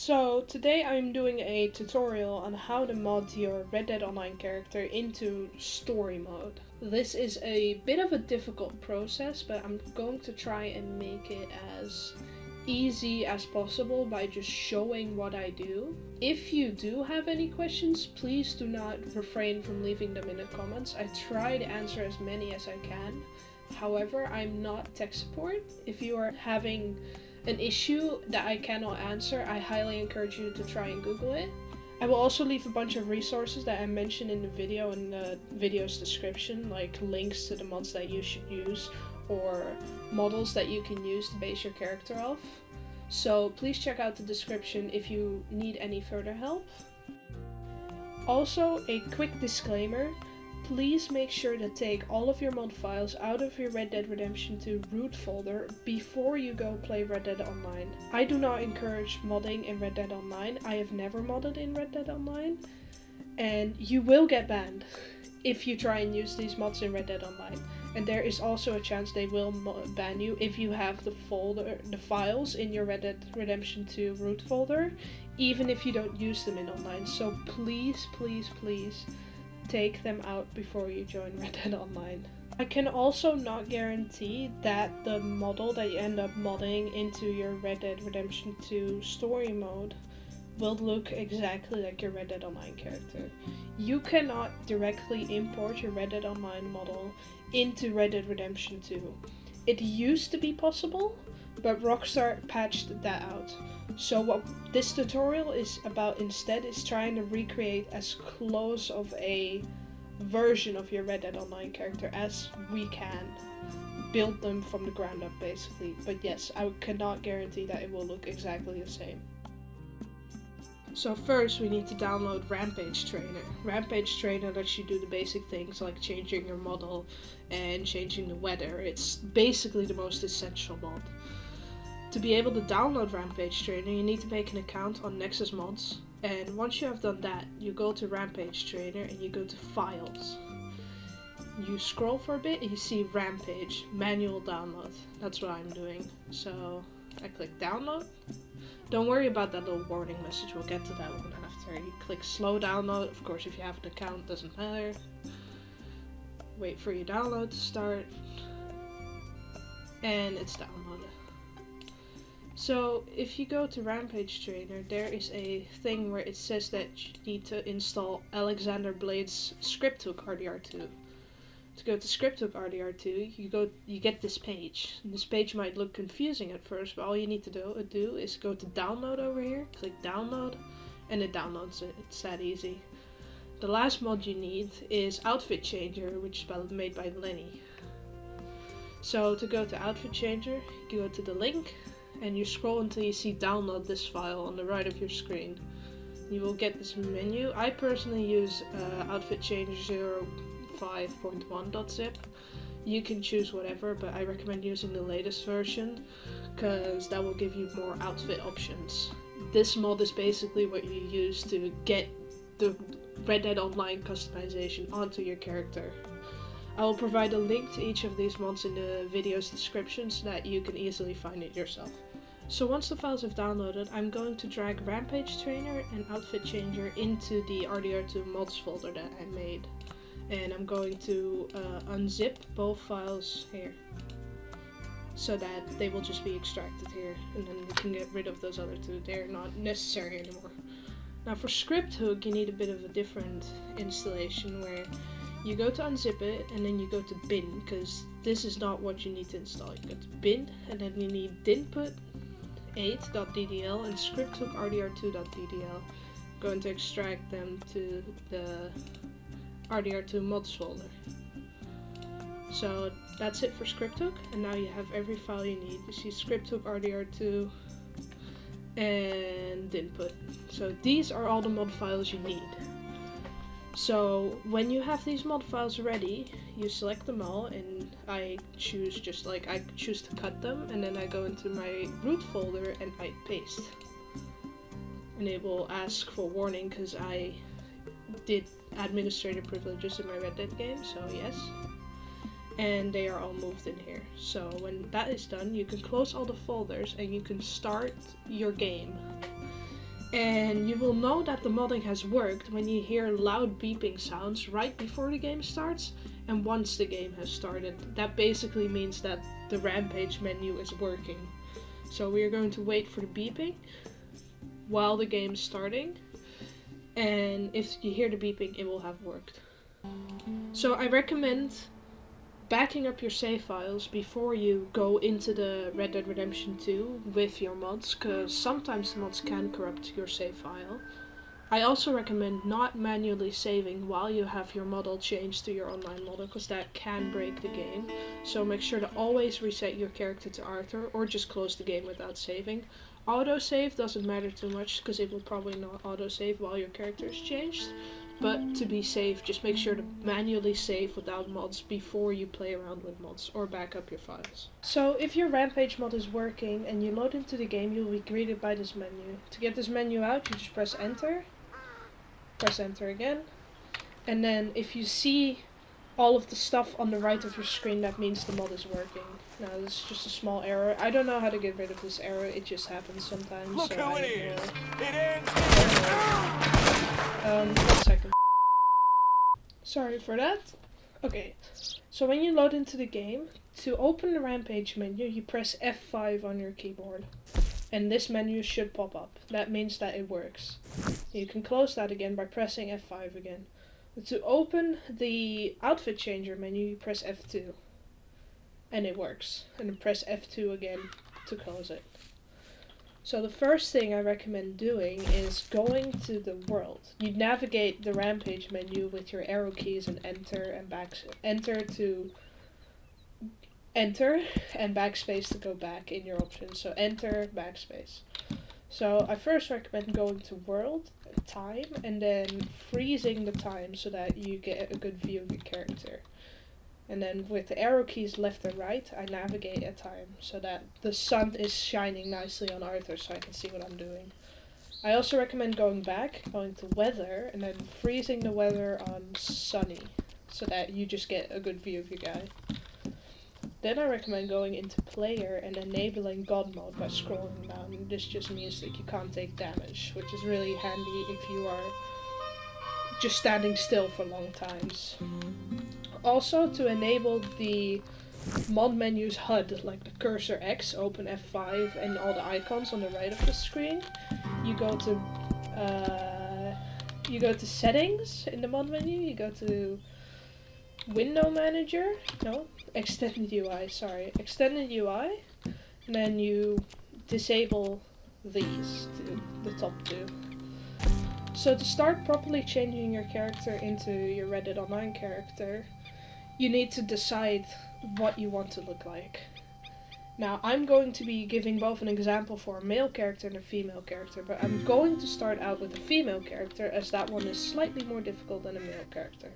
So today I'm doing a tutorial on how to mod your Red Dead Online character into story mode. This is a bit of a difficult process, but I'm going to try and make it as easy as possible by just showing what I do. If you do have any questions, please do not refrain from leaving them in the comments. I try to answer as many as I can. However, I'm not tech support. If you are having an issue that I cannot answer, I highly encourage you to try and Google it. I will also leave a bunch of resources that I mentioned in the video in the video's description, like links to the mods that you should use or models that you can use to base your character off. So please check out the description if you need any further help. Also, a quick disclaimer. Please make sure to take all of your mod files out of your Red Dead Redemption 2 root folder before you go play Red Dead Online. I do not encourage modding in Red Dead Online. I have never modded in Red Dead Online, and you will get banned if you try and use these mods in Red Dead Online. And there is also a chance they will ban you if you have the files in your Red Dead Redemption 2 root folder, even if you don't use them in online. So please, please, please take them out before you join Red Dead Online. I can also not guarantee that the model that you end up modding into your Red Dead Redemption 2 story mode will look exactly like your Red Dead Online character. You cannot directly import your Red Dead Online model into Red Dead Redemption 2. It used to be possible, but Rockstar patched that out. So what this tutorial is about instead is trying to recreate as close of a version of your Red Dead Online character as we can. Build them from the ground up basically. But yes, I cannot guarantee that it will look exactly the same. So first we need to download Rampage Trainer. Rampage Trainer lets you do the basic things like changing your model and changing the weather. It's basically the most essential mod. To be able to download Rampage Trainer, you need to make an account on Nexus Mods, and once you have done that, you go to Rampage Trainer and you go to Files. You scroll for a bit and you see Rampage, Manual Download. That's what I'm doing. So I click Download. Don't worry about that little warning message, we'll get to that one after. You click Slow Download, of course if you have an account it doesn't matter. Wait for your download to start, and it's downloaded. So if you go to Rampage Trainer, there is a thing where it says that you need to install Alexander Blade's Scripthook RDR2. To go to Scripthook RDR2, you get this page. And this page might look confusing at first, but all you need to do is go to Download over here, click Download, and it downloads it. It's that easy. The last mod you need is Outfit Changer, which is made by Lenny. So to go to Outfit Changer, you go to the link, and you scroll until you see download this file on the right of your screen. You will get this menu. I personally use Outfit Changer 05.1.zip. You can choose whatever, but I recommend using the latest version because that will give you more outfit options. This mod is basically what you use to get the Red Dead Online customization onto your character. I will provide a link to each of these mods in the video's description so that you can easily find it yourself. So once the files have downloaded, I'm going to drag Rampage Trainer and Outfit Changer into the RDR2 mods folder that I made. And I'm going to unzip both files here so that they will just be extracted here, and then we can get rid of those other two. They're not necessary anymore. Now for Scripthook, you need a bit of a different installation where you go to unzip it and then you go to bin, because this is not what you need to install. You go to bin and then you need dinput 8.ddl and Scripthook RDR2.ddl. Going to extract them to the RDR2 mods folder. So that's it for Scripthook, and now you have every file you need. You see Scripthook RDR2 and dinput. So these are all the mod files you need. So when you have these mod files ready, you select them all, and I choose to cut them, and then I go into my root folder and I paste. And it will ask for warning because I did administrator privileges in my Red Dead game, so yes. And they are all moved in here. So when that is done, you can close all the folders and you can start your game. And you will know that the modding has worked when you hear loud beeping sounds right before the game starts and once the game has started. That basically means that the Rampage menu is working. So we are going to wait for the beeping while the game's starting, and if you hear the beeping, it will have worked. So I recommend backing up your save files before you go into the Red Dead Redemption 2 with your mods, because sometimes the mods can corrupt your save file. I also recommend not manually saving while you have your model changed to your online model, because that can break the game. So make sure to always reset your character to Arthur, or just close the game without saving. Autosave doesn't matter too much, because it will probably not autosave while your character is changed. But to be safe, just make sure to manually save without mods before you play around with mods, or back up your files. So if your Rampage mod is working and you load into the game, you'll be greeted by this menu. To get this menu out, you just press enter again, and then if you see all of the stuff on the right of your screen, that means the mod is working. Now this is just a small error. I don't know how to get rid of this error, it just happens sometimes. Look so who I it is! ignore. It ends! 1 second. Sorry for that. Okay, so when you load into the game, to open the Rampage menu, you press F5 on your keyboard. And this menu should pop up. That means that it works. You can close that again by pressing F5 again. To open the outfit changer menu, you press F2. And it works. And then press F2 again to close it. So the first thing I recommend doing is going to the world. You navigate the Rampage menu with your arrow keys and enter and backspace to go back in your options. So enter, backspace. So I first recommend going to world, time, and then freezing the time so that you get a good view of your character. And then with the arrow keys left and right, I navigate at time so that the sun is shining nicely on Arthur so I can see what I'm doing. I also recommend going to weather, and then freezing the weather on sunny so that you just get a good view of your guy. Then I recommend going into player and enabling God mode by scrolling down. This just means that you can't take damage, which is really handy if you are just standing still for long times. Also, to enable the mod menu's HUD, like the cursor X, open F5, and all the icons on the right of the screen, you go to settings in the mod menu, you go to window manager, extended UI, and then you disable these two, the top two. So to start properly changing your character into your Red Dead Online character, you need to decide what you want to look like. Now, I'm going to be giving both an example for a male character and a female character, but I'm going to start out with a female character, as that one is slightly more difficult than a male character.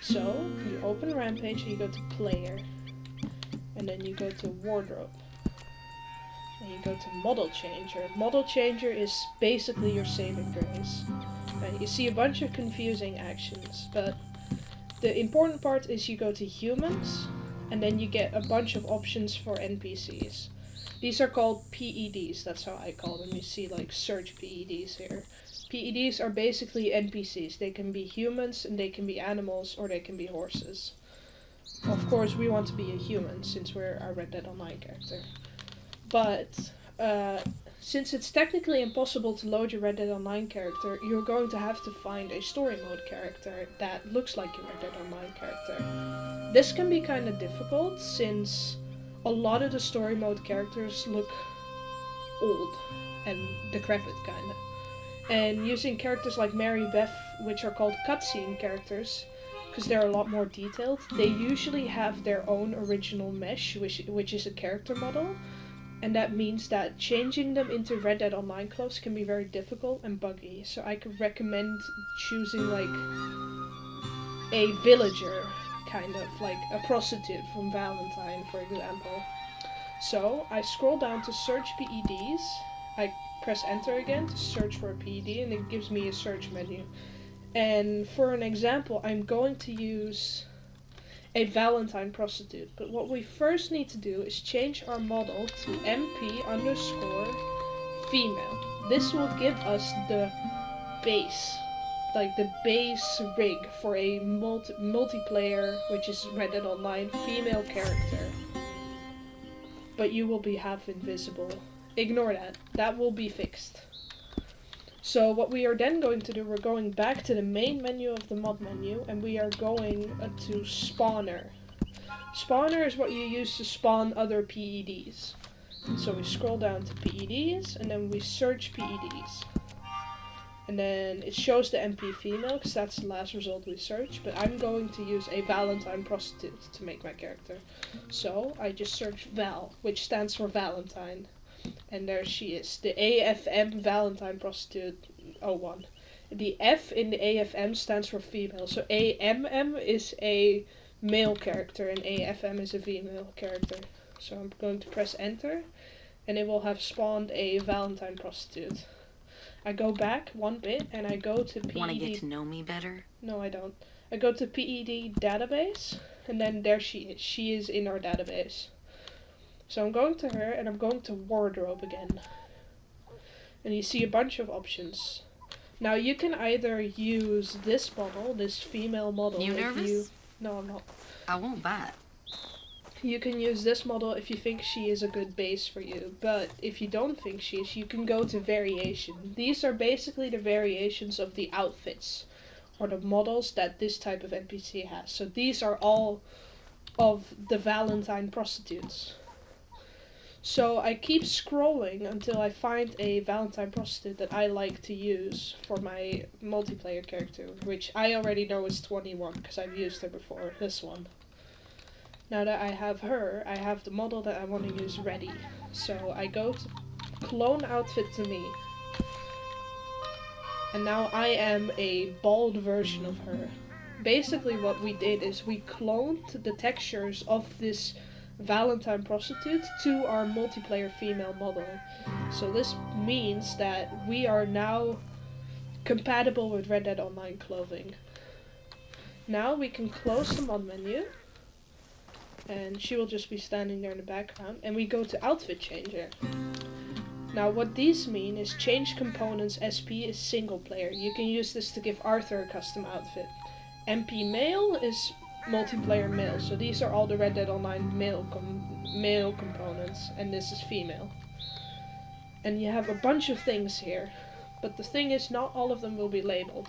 So, you open Rampage and you go to player, and then you go to wardrobe, and you go to model changer. Model changer is basically your saving grace. You see a bunch of confusing actions, but the important part is you go to humans, and then you get a bunch of options for NPCs. These are called PEDs, that's how I call them. You see like search PEDs here. PEDs are basically NPCs. They can be humans, and they can be animals, or they can be horses. Of course, we want to be a human, since we're a Red Dead Online character. But, since it's technically impossible to load your Red Dead Online character, you're going to have to find a story mode character that looks like your Red Dead Online character. This can be kind of difficult, since a lot of the story mode characters look old and decrepit, kinda. And using characters like Mary Beth, which are called cutscene characters, because they're a lot more detailed, they usually have their own original mesh, which is a character model. And that means that changing them into Red Dead Online clothes can be very difficult and buggy. So I could recommend choosing like a villager, kind of like a prostitute from Valentine, for example. So I scroll down to search PEDs. I press enter again to search for a PED, and it gives me a search menu. And for an example, I'm going to use a Valentine prostitute. But what we first need to do is change our model to MP_female. this will give us the base, like the base rig for a multiplayer, which is Red Dead Online, female character. But you will be half invisible. Ignore that. That will be fixed. So what we are then going to do, we're going back to the main menu of the mod menu, and we are going to spawner. Spawner is what you use to spawn other PEDs. So we scroll down to PEDs, and then we search PEDs. And then it shows the MP female, because that's the last result we searched. But I'm going to use a Valentine prostitute to make my character. So I just search Val, which stands for Valentine. And there she is, the AFM Valentine prostitute 01. The F in the AFM stands for female. So AMM is a male character and AFM is a female character. So I'm going to press enter, and it will have spawned a Valentine prostitute. I go back one bit and I go to PED. Want to get to know me better? No, I don't. I go to PED database, and then there she is. She is in our database. So I'm going to her, and I'm going to wardrobe again. And you see a bunch of options. Now you can either use this model, this female model. You nervous? No, I'm not. I won't bite. You can use this model if you think she is a good base for you, but if you don't think she is, you can go to variation. These are basically the variations of the outfits, or the models that this type of NPC has. So these are all of the Valentine prostitutes. So I keep scrolling until I find a Valentine prostitute that I like to use for my multiplayer character, which I already know is 21 because I've used her before, this one. Now that I have her, I have the model that I want to use ready. So I go to clone outfit to me. And now I am a bald version of her. Basically what we did is we cloned the textures of this Valentine prostitute to our multiplayer female model. So this means that we are now compatible with Red Dead Online clothing. Now we can close the mod menu, and she will just be standing there in the background, and we go to outfit changer. Now what these mean is change components. SP is single player. You can use this to give Arthur a custom outfit. MP male is multiplayer male. So these are all the Red Dead Online male components, and this is female. And you have a bunch of things here, but the thing is not all of them will be labeled.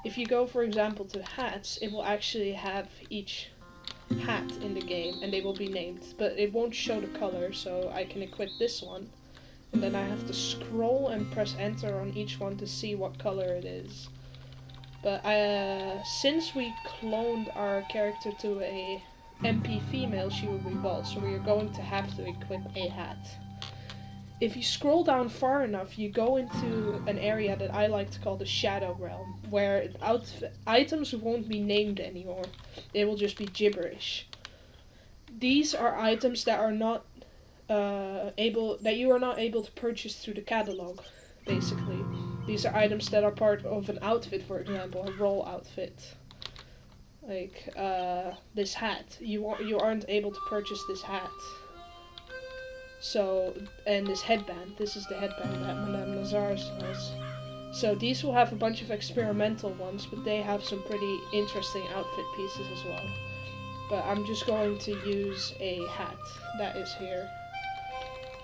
If you go for example to hats, it will actually have each hat in the game and they will be named, but it won't show the color. So I can equip this one, and then I have to scroll and press enter on each one to see what color it is. But since we cloned our character to a MP female, she will be bald, so we are going to have to equip a hat. If you scroll down far enough, you go into an area that I like to call the Shadow Realm, where items won't be named anymore. They will just be gibberish. These are items that are not you are not able to purchase through the catalog, basically. These are items that are part of an outfit, for example, a role outfit. Like this hat. You aren't able to purchase this hat. So, and this headband. This is the headband that Madame Lazar's has. So these will have a bunch of experimental ones, but they have some pretty interesting outfit pieces as well. But I'm just going to use a hat that is here.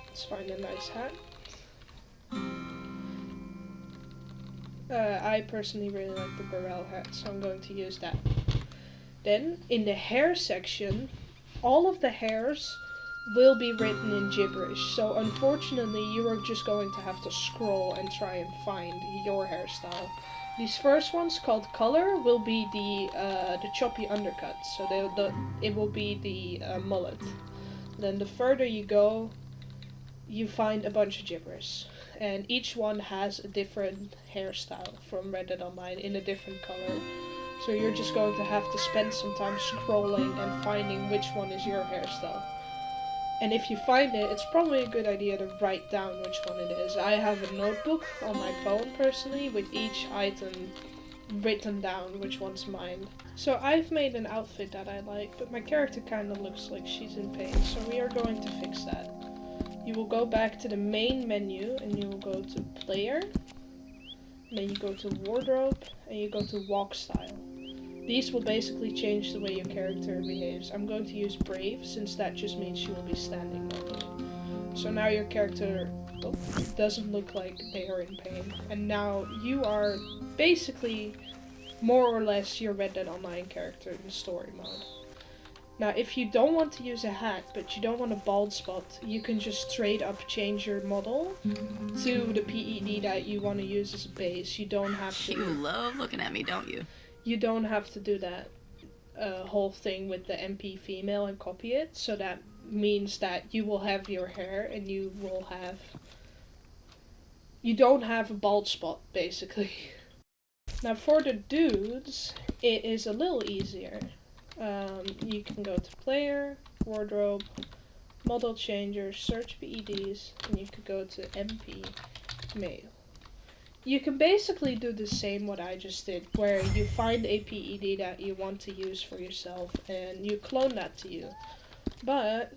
Let's find a nice hat. I personally really like the Burrell hat, so I'm going to use that. Then, in the hair section, all of the hairs will be written in gibberish. So unfortunately, you are just going to have to scroll and try and find your hairstyle. These first ones, called color, will be the choppy undercut. So it will be the mullet. Then the further you go, you find a bunch of gibberish. And each one has a different hairstyle from Red Dead Online in a different color. So you're just going to have to spend some time scrolling and finding which one is your hairstyle. And if you find it, it's probably a good idea to write down which one it is. I have a notebook on my phone personally with each item written down which one's mine. So I've made an outfit that I like, but my character kind of looks like she's in pain, so we are going to fix that. you will go back to the main menu and you will go to player, and then you go to wardrobe and you go to walk style. These will basically change the way your character behaves. I'm going to use brave since that just means she will be standing normally. So now your character doesn't look like they are in pain, and now you are basically more or less your Red Dead Online character in story mode. Now, if you don't want to use a hat, but you don't want a bald spot, you can just straight up change your model to the PED that you want to use as a base. You don't have to. You love looking at me, don't you? You don't have to do that whole thing with the MP female and copy it. So that means that you will have your hair and you will have. You don't have a bald spot, basically. Now, for the dudes, it is a little easier. You can go to player, wardrobe, model changer, search PEDs, and you could go to MP male. You can basically do the same what I just did, where you find a PED that you want to use for yourself and you clone that to you. But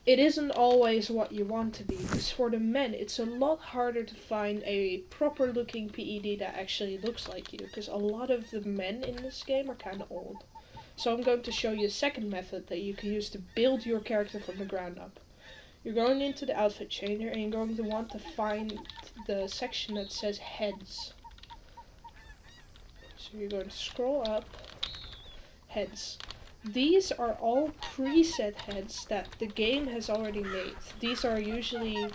it isn't always what you want to be, because for the men it's a lot harder to find a proper looking PED that actually looks like you, because a lot of the men in this game are kind of old. So I'm going to show you a second method that you can use to build your character from the ground up. You're going into the outfit changer and you're going to want to find the section that says heads. So you're going to scroll up, heads. These are all preset heads that the game has already made. These are usually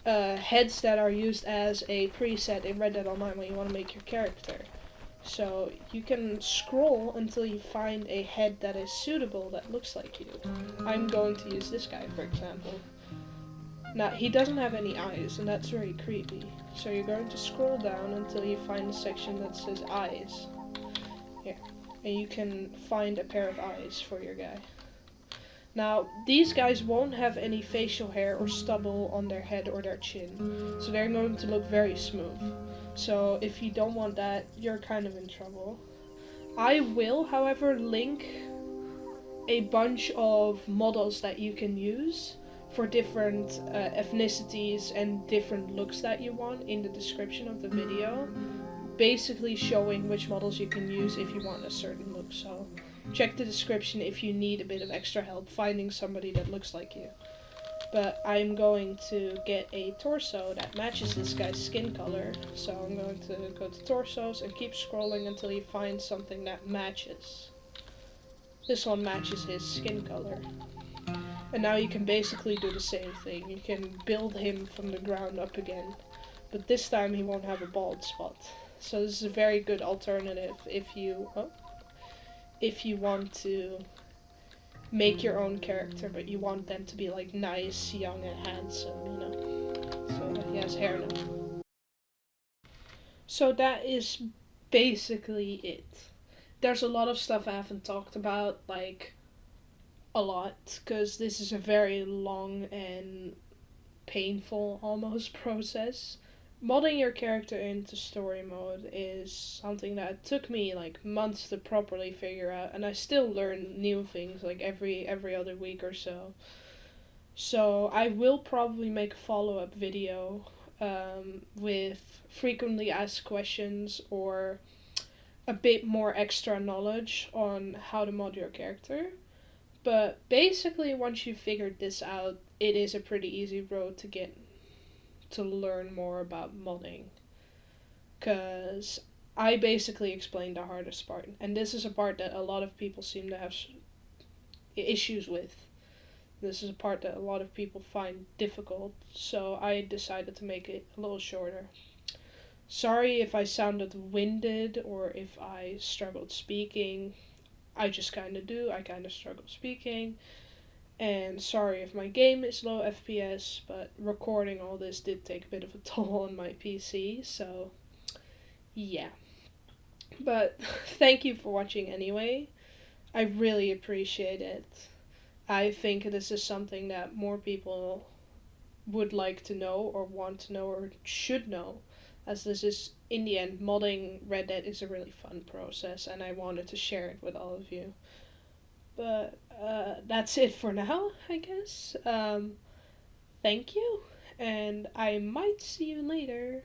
heads that are used as a preset in Red Dead Online when you want to make your character. So you can scroll until you find a head that is suitable that looks like you. I'm going to use this guy, for example. Now, he doesn't have any eyes, and that's very creepy. So you're going to scroll down until you find the section that says eyes. Here. And you can find a pair of eyes for your guy. Now, these guys won't have any facial hair or stubble on their head or their chin, so they're going to look very smooth. So if you don't want that, you're kind of in trouble. I will, however, link a bunch of models that you can use for different ethnicities and different looks that you want in the description of the video, basically showing which models you can use if you want a certain look. So check the description if you need a bit of extra help finding somebody that looks like you. But I'm going to get a torso that matches this guy's skin color. So I'm going to go to torsos and keep scrolling until you find something that matches. This one matches his skin color. And now you can basically do the same thing. You can build him from the ground up again. But this time he won't have a bald spot. So this is a very good alternative if you want to make your own character, but you want them to be like nice, young, and handsome, you know. So he has hair now. So that is basically it. There's a lot of stuff I haven't talked about, like a lot, because this is a very long and painful almost process. Modding your character into story mode is something that took me like months to properly figure out, and I still learn new things like every other week or so. So I will probably make a follow-up video with frequently asked questions or a bit more extra knowledge on how to mod your character. But basically, once you've figured this out, it is a pretty easy road to get to learn more about modding. Because I basically explained the hardest part. And this is a part that a lot of people seem to have issues with. This is a part that a lot of people find difficult. So I decided to make it a little shorter. Sorry if I sounded winded or if I struggled speaking. I just kind of do. I kind of struggle speaking. And sorry if my game is low FPS, but recording all this did take a bit of a toll on my PC, so yeah. But thank you for watching anyway. I really appreciate it. I think this is something that more people would like to know or want to know or should know, as this is, in the end, modding Red Dead is a really fun process, and I wanted to share it with all of you. But that's it for now, I guess. Thank you, and I might see you later.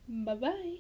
Bye bye.